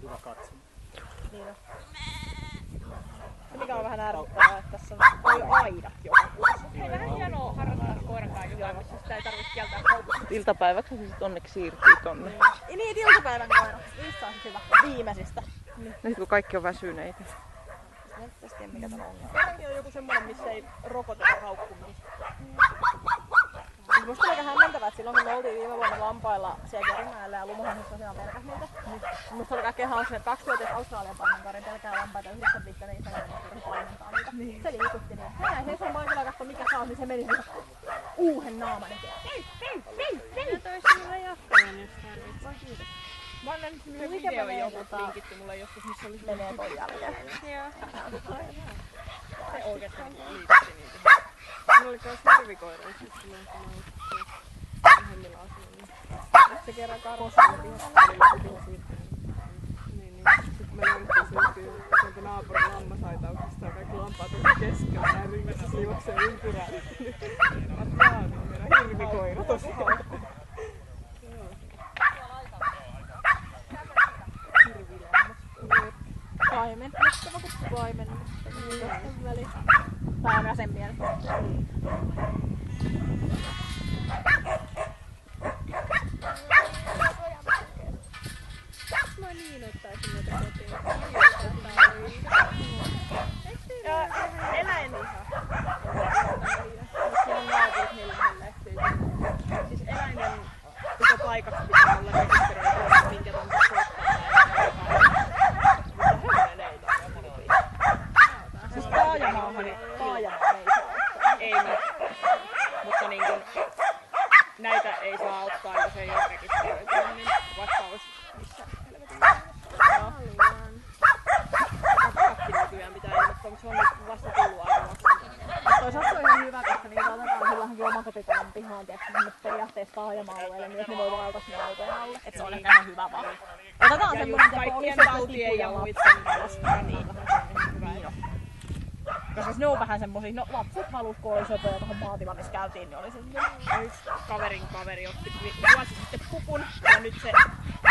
kiva katsoa. Niin on. Se mikä on vähän ärsyttävää, että tässä on aidat joka vuosi. Hei, vähän hienoa harrastaa koiran kanssa jotain, missä sitä ei tarvitse kieltää haukkusta. Iltapäiväksi se sit onneksi siirtyy tonne. Niin, iltapäivän koira. Niistä on hyvä. Viimeisistä. Nyt kun kaikki on väsyneitä. Mä en tiedä mikä tää on ongelma. Kerrankin on joku semmonen, missä ei rokoteta haukkumista. Musta oli aika hämmentävää, että silloin kun me oltiin viime vuonna lampailla siellä Kerimäellä ja Lumohansissa tosiaan pelkäs niitä. Musta oli kaikkein hauska, että 2-vuotias Australian paimenkaari pelkää lampaita 9 viikkoa, niin isäni paimentaa niitä. Se liikutti niin. Hän jäi heisoon paikalla ja katsoi mikä saa, niin se meni uuhen naaman eteen. Ja toi sinulle jatkajan, jos tarvitset. Mä annan yhden videon joku linkitti mulle joskus, missä oli menee ton jälkeen. Joo. Se oikeesti liikutti niitä. Mulla oli kans hirvikoira, siis silloin kun mä olin vanhemmilla asunut. Se kerran karossuun Niin. Sitten me löydettiin sieltä naapurin lammasaitauksesta ja kaikki lampaat oli keskellä näin ringissä siivokseen ympyrää. Jaa, niin meidän hirvikoira tosiaan. Paimennettava kuin paimennettava. Tai on sen mielestä. Mä niin ottaisin noita kotiin. Eläinliha. Siinä on naapurit niille siis eläinen pitää paikaksi pitää olla rekisteröityä, minkä tuolla soittaa. Mutta hevonen ei tarvitse. Siis taajamaahan ei saa. Ei me. Mutta niin kun, näitä ei saa ottaa, jos ei ole rekisteröity, niin vaikka olisi missä helvetin haluan. Pakki nykyään pitää ilmoittaa, mutta se on nyt vasta tullut aika vasta. Toisaalta se on ihan hyvä, koska niitä otetaan sillähänkin omakotitalon pihaan, tiedätkö, periaatteessa taajama-alueelle, niin että ne voi vaeltaa sinne autojen alle. Että se on ehkä ihan hyvä vaan. Otetaan semmoinen, että kaikkien tautien ja muiden koska niin hyvä. Koska ne on vähän semmosia, no lapset halus, kun oli söpöjä tuohon maatilaan, missä käytiin, niin oli se yksi kaverin kaveri otti vuosi sitten pupun ja nyt se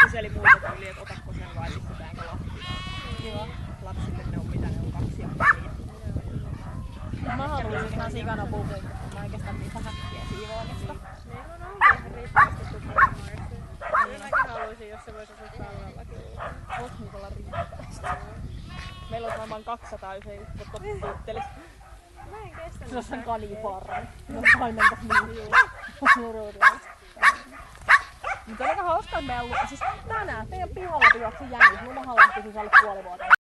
kyseli muilta tyyliin, että otatko sen vai pistetäänkö lapsille. Lapsille ne on mitä ne on 2 ja 4. Mä haluaisin ihan sikana pupun, mutta mä en kestä niitä häkkiä siivoamista. Meillä on ollut ihan riittävästi tuparemarsia. Niin mäkin haluaisin, jos se voisi asua Kallallakin. Vois niitä olla riittävästi. Meillä on varmaan 200, jos ei totuttelisi. Mä en kestä Se on sen kaniparran. Jos paimentas niin. Mutta oli aika hauskaa, että meillä on siis tänään teidän pihalla juoksi jänis. Lumahan lähti siis alle puoli vuotta.